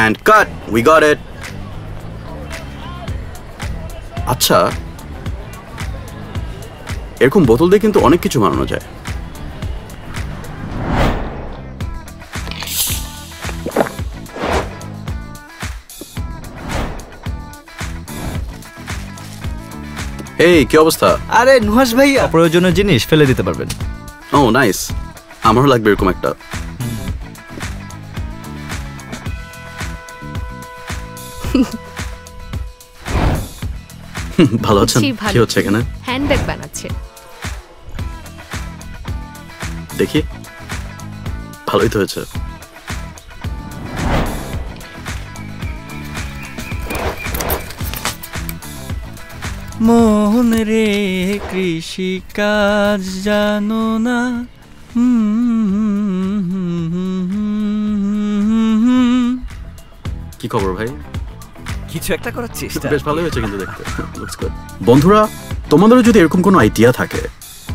And cut. We got it. আচ্ছা, এরকম বোতল দিয়ে কিন্তু অনেক কিছু বানানো যায়। এই কি অবস্থা? আরে নুহাস ভাইয়া, অপ্রয়োজনীয় জিনিস ফেলে দিতে পারবেন। ও নাইস, আমারও লাগবে এরকম একটা। ভালো আছেন? কি হচ্ছে এখানে? হ্যান্ডব্যাগ বানাচ্ছে। দেখি, ভালোই তো হয়েছে। মোহন রে কৃষি কাজ জানো না। কি খবর ভাই? কিছু একটা করার চেষ্টা। বেশ ভালোই হয়েছে কিন্তু দেখতে। Looks good. বন্ধুরা, তোমাদেরও যদি এরকম কোনো আইডিয়া থাকে,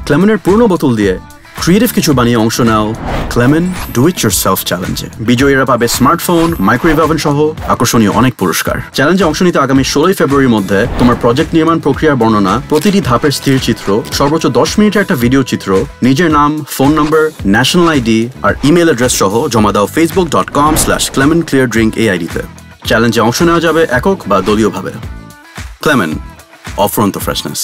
ক্লেমনের পুরনো বোতল দিয়ে ক্রিয়েটিভ কিছু বানিয়ে অংশ নাও ক্লেমন ডু ইট ইয়োরসেলফ চ্যালেঞ্জে। বিজয়ীরা পাবে স্মার্টফোন, মাইক্রোওয়েভ ওভেন সহ আকর্ষণীয় অনেক পুরস্কার। চ্যালেঞ্জে অংশ নিতে আগামী 16 ফেব্রুয়ারির মধ্যে তোমার প্রজেক্ট নির্মাণ প্রক্রিয়ার বর্ণনা, প্রতিটি ধাপের স্থির চিত্র, সর্বোচ্চ 10 মিনিটের একটা ভিডিও চিত্র, নিজের নাম, ফোন নম্বর, ন্যাশনাল আইডি আর ইমেল অ্যাড্রেস সহ জমা দাও facebook.com/clemoncleardrink এই আইডিতে। চ্যালেঞ্জে অংশ নেওয়া যাবে একক বা দলীয়ভাবে। ক্লেমন, অফরন্ত ফ্রেশনেস।